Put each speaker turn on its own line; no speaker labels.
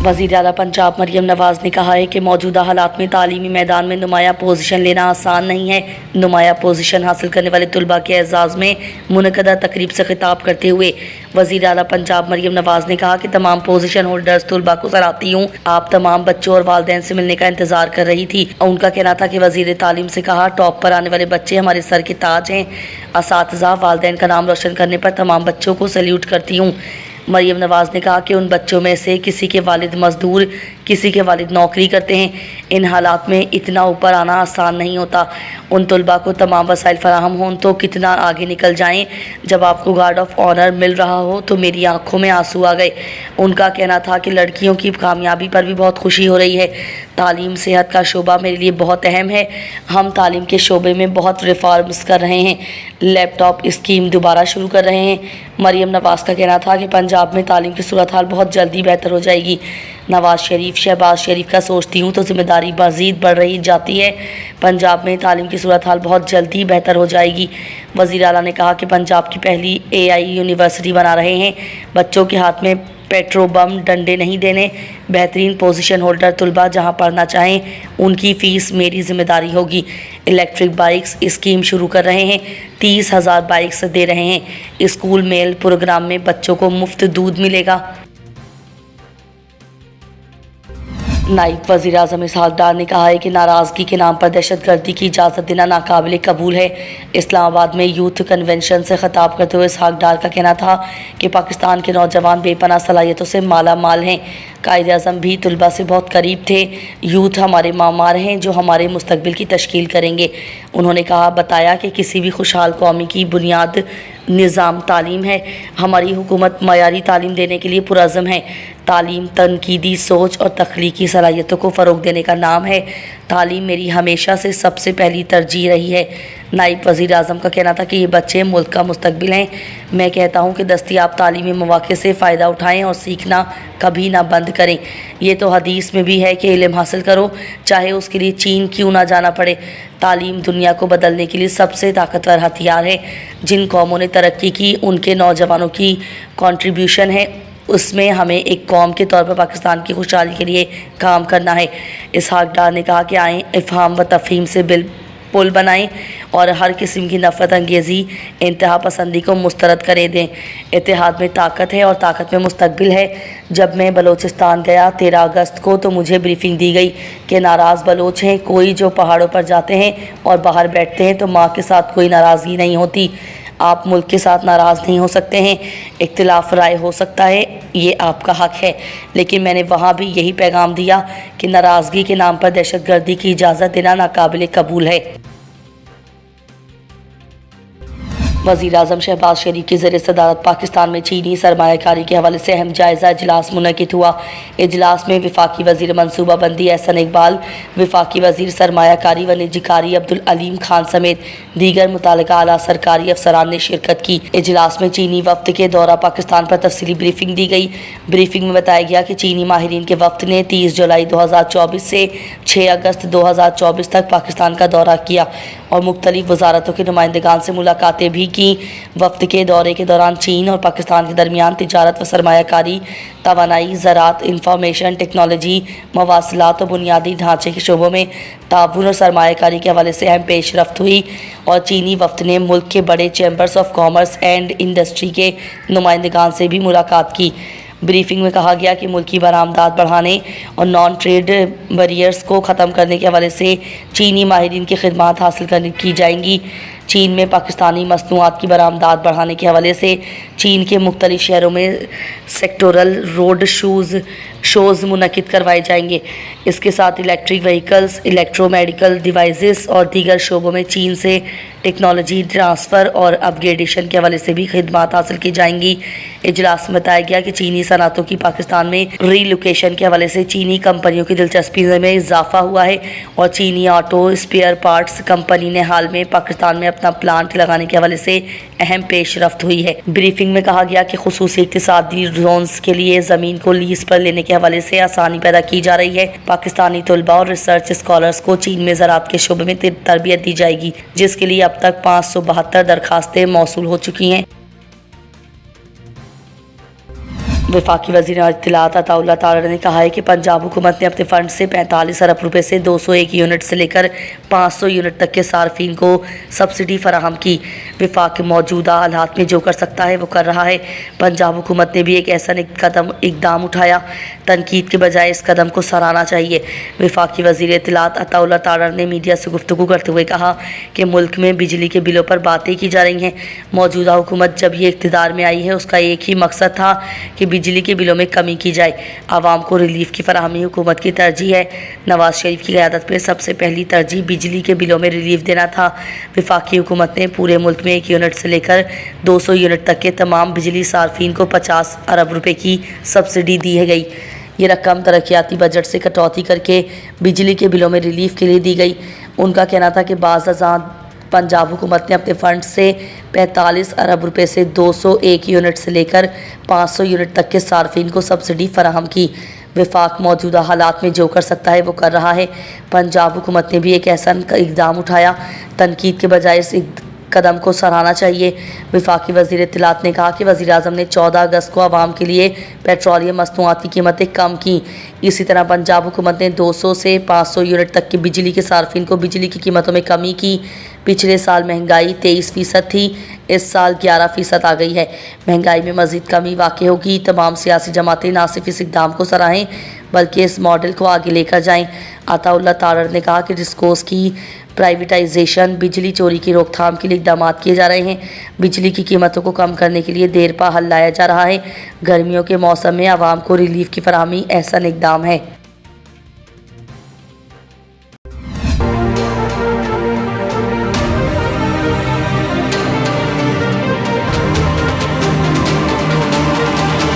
वज़ीर आला पंजाब मरियम नवाज़ ने कहा है कि मौजूदा हालात में तालीमी मैदान में नुमाया पोजीशन लेना आसान नहीं है। नुमाया पोजीशन हासिल करने वाले तलबा के एजाज़ में मुनक़दा तकरीब से खिताब करते हुए वज़ीर आला पंजाब मरियम नवाज़ ने कहा कि तमाम पोजीशन होल्डर्स तलबा को सराहती हूँ। आप तमाम बच्चों और वालिदैन से मिलने का इंतज़ार कर रही थी। उनका कहना था कि वज़ीर तालीम से कहा, टॉप पर आने वाले बच्चे हमारे सर के ताज हैं। असातिज़ा वालिदैन का नाम रोशन करने पर तमाम बच्चों को सैल्यूट करती हूँ। मरियम नवाज़ ने कहा कि उन बच्चों में से किसी के वालिद मज़दूर, किसी के वालिद नौकरी करते हैं। इन हालात में इतना ऊपर आना आसान नहीं होता। उन तलबा को तमाम वसाइल फराहम हों तो कितना आगे निकल जाएं। जब आपको गार्ड ऑफ ऑनर मिल रहा हो तो मेरी आंखों में आंसू आ गए। उनका कहना था कि लड़कियों की कामयाबी पर भी बहुत खुशी हो रही है। तालीम सेहत का शोबा मेरे लिए बहुत अहम है। हम तालीम के शोबे में बहुत रिफॉर्म्स कर रहे हैं। लैपटॉप स्कीम दोबारा शुरू कर रहे हैं। मरियम नवाज़ का कहना था कि पंजाब में तालीम की सूरत हाल बहुत जल्दी बेहतर हो जाएगी। नवाज़ शरीफ, शहबाज शरीफ का सोचती हूँ तो जिम्मेदारी मज़ीद बढ़ रही जाती है। पंजाब में तालीम की सूरत हाल बहुत जल्दी बेहतर हो जाएगी। वज़ीर आला ने कहा कि पंजाब की पहली AI यूनिवर्सिटी बना रहे हैं। बच्चों के हाथ में पेट्रो बम डंडे नहीं देने। बेहतरीन पोजीशन होल्डर तलबा जहां पढ़ना चाहें उनकी फ़ीस मेरी ज़िम्मेदारी होगी। इलेक्ट्रिक बाइक्स स्कीम शुरू कर रहे हैं। 30,000 बाइक्स दे रहे हैं। स्कूल मेल प्रोग्राम में बच्चों को मुफ्त दूध मिलेगा। नायब वज़ीर आज़म इसहाक़ डार ने कहा है कि नाराज़गी के नाम पर दहशतगर्दी की इजाज़त देना नाकाबिल कबूल है। इस्लामाबाद में यूथ कन्वेंशन से ख़िताब करते हुए इसहाक़ डार का कहना था कि पाकिस्तान के नौजवान बेपनाह सलाहियतों से माला माल हैं। कायद आज़म भी तलबा से बहुत करीब थे। यूथ हमारे मामार हैं जो हमारे मुस्तकबिल की तश्कील करेंगे। उन्होंने बताया कि किसी भी खुशहाल कौमी की बुनियाद निज़ाम तालीम है। हमारी हुकूमत मयारी तालीम देने के लिए पुरज़्म है। तालीम तनकीदी सोच और तख्लीकी सलाहियतों को फ़रोग़ देने का नाम है। तालीम मेरी हमेशा से सबसे पहली तरजीह रही है। नायब वज़ीर आज़म का कहना था कि ये बच्चे मुल्क का मुस्तकबिल हैं। मैं कहता हूँ कि दस्तयाब तालीमी मौक़े से फ़ायदा उठाएँ और सीखना कभी ना बंद करें। ये तो हदीस में भी है कि इल्म हासिल करो, चाहे उसके लिए चीन क्यों ना जाना पड़े। तालीम दुनिया को बदलने के लिए सबसे ताकतवर हथियार है। जिन कौमों ने तरक्की की उनके नौजवानों की कंट्रीब्यूशन है। उसमें हमें एक कौम के तौर पर पाकिस्तान की खुशहाली के लिए काम करना है। इसहाक़ डार ने कहा कि आएँ इफ़हाम व तफ़हीम से पुल बनाएं और हर किस्म की नफ़रत अंगेज़ी, इंतहा पसंदी को मुस्तरद करें दें। इत्तेहाद में ताकत है और ताकत में मुस्तकबिल है। जब मैं बलोचिस्तान गया 13 अगस्त को तो मुझे ब्रीफिंग दी गई कि नाराज़ बलोच हैं कोई जो पहाड़ों पर जाते हैं और बाहर बैठते हैं तो माँ के साथ कोई नाराज़गी नहीं होती। आप मुल्क के साथ नाराज़ नहीं हो सकते हैं। इख्तिलाफ राय हो सकता है, ये आपका हक़ है, लेकिन मैंने वहाँ भी यही पैगाम दिया कि नाराज़गी के नाम पर दहशतगर्दी की इजाज़त देना नाकाबिल कबूल है। वज़ीर आज़म शहबाज शरीफ की ज़ेर सदारत पाकिस्तान में चीनी सरमायाकारी के हवाले से अहम जायज़ा इजलास मुनक़िद हुआ। इजलास में वफाकी वज़ीर मनसूबाबंदी एहसन इकबाल, वफाकी वज़ीर सरमायाकारी व निजीकारी अब्दुल अलीम खान समेत दीगर मुतल्लिक़ा आला सरकारी अफसरान ने शिरकत की। इजलास में चीनी वफ़द के दौरा पाकिस्तान पर तफसीली ब्रीफिंग दी गई। ब्रीफिंग में बताया गया कि चीनी माहिरीन के वफ़द ने 30 जुलाई 2024 से 6 अगस्त 2024 तक पाकिस्तान का दौरा किया और मुख्तलिफ़ वज़ारतों के नुमाइंदगान से मुलाकातें भी की। वफ़द के दौरे के दौरान चीन और पाकिस्तान के दरमियान तिजारत व सरमायाकारी, तवानाई, ज़राअत, इंफॉर्मेशन टेक्नोलॉजी, मवासिलात और बुनियादी ढांचे के शोबों में ताउन और सरमायाकारी के हवाले से अहम पेशरफ्त हुई और चीनी वफ़द ने मुल्क के बड़े chambers of commerce and industry के नुमाइंदगान से भी मुलाकात की। ब्रीफिंग में कहा गया कि मुल्की बरामदात बढ़ाने और नॉन ट्रेड बैरियर्स को ख़त्म करने के हवाले से चीनी माहिरीन की खिदमात हासिल की जाएंगी। चीन में पाकिस्तानी मसनूआत की बरामदात बढ़ाने के हवाले से चीन के मुख्तलिफ शहरों में सेक्टोरल रोड शोज़ मुनक़िद करवाए जाएंगे। इसके साथ इलेक्ट्रिक व्हीकल्स, इलेक्ट्रोमेडिकल डिवाइसेस और दीगर शोबों में चीन से टेक्नोलॉजी ट्रांसफ़र और अपग्रेडेशन के हवाले से भी खिदमात हासिल की जाएंगी। इजलास में बताया गया कि चीनी सनअतों की पाकिस्तान में रीलोकेशन के हवाले से चीनी कंपनियों की दिलचस्पी में इजाफा हुआ है और चीनी ऑटो स्पेयर पार्ट्स कंपनी ने हाल में पाकिस्तान में अपना प्लांट लगाने के हवाले से अहम पेशरफ्त हुई है। ब्रीफिंग में कहा गया कि खुसूसी इक्तिसादी जोन्स के लिए ज़मीन को लीज पर लेने के हवाले से आसानी पैदा की जा रही है। पाकिस्तानी तलबा और रिसर्च स्कॉलर्स को चीन में ज़राअत के शोबे में तरबियत दी जाएगी, जिसके लिए अब तक 572 दरखास्तें मौसूल हो चुकी हैं। वफाकी वज़ीर इत्तलात अताउल्लाह तारड़ ने कहा है कि पंजाब हुकूमत ने अपने फंड से 45 अरब रुपए से 201 यूनिट से लेकर 500 यूनिट तक के सार्फिन को सब्सिडी फराहम की। वफाक मौजूदा हालात में जो कर सकता है वो कर रहा है। पंजाब हुकूमत ने भी एक ऐसा इकदाम उठाया, तनकीद के बजाय इस कदम को सराहना चाहिए। वफाकी वज़ीर इत्तलात अताउल्लाह तारड़ ने मीडिया से गुफ्तगू करते हुए कहा कि मुल्क में बिजली के बिलों पर बातें की जा रही हैं। मौजूदा हुकूमत जब ये इक़्तिदार में आई है उसका एक ही मकसद था कि बिजली के बिलों में कमी की जाए। आवाम को रिलीफ की फराहमी हुकूमत की तरजीह है। नवाज शरीफ की क़यादत में सबसे पहली तरजीह बिजली के बिलों में रिलीफ देना था। वफाकी हुकूमत ने पूरे मुल्क में 1 यूनिट से लेकर 200 यूनिट तक के तमाम बिजली सार्फिन को 50 अरब रुपए की सब्सिडी दी है गई। ये रकम तरक्याती बजट से कटौती करके बिजली के बिलों में रिलीफ के लिए दी गई। उनका कहना था कि बाज़ पंजाब हुकूमत ने अपने फंड से 45 अरब रुपए से 201 यूनिट से लेकर 500 यूनिट तक के सार्फिन को सब्सिडी फराहम की। वफाक मौजूदा हालात में जो कर सकता है वो कर रहा है। पंजाब हुकूमत ने भी एक ऐसा इकदाम उठाया, तनकीद के बजाय इस कदम को सराहना चाहिए। वफाकी वज़ीर इत्तलात ने कहा कि वज़ीर आज़म ने 14 अगस्त को आवाम के लिए पेट्रोलियम मसनूआत की कीमतें कम की। इसी तरह पंजाब हुकूमत ने 200 से 500 यूनिट तक की बिजली के सार्फिन को बिजली की कीमतों में कमी की। पिछले साल महंगाई 23% थी, इस साल 11% आ गई है। महंगाई में मज़ीद कमी वाक़ई होगी। तमाम सियासी जमातें ना सिर्फ इस इक़दाम को सराहें बल्कि इस मॉडल को आगे लेकर जाएं। अताउल्लाह तारड़ ने कहा कि डिस्कोस की प्राइवेटाइजेशन, बिजली चोरी की रोकथाम के लिए इक़दाम किए जा रहे हैं। बिजली की कीमतों को कम करने के लिए देर पा हल लाया जा रहा है। गर्मियों के मौसम में आवाम को रिलीफ की फराहमी अहसन इक़दाम है।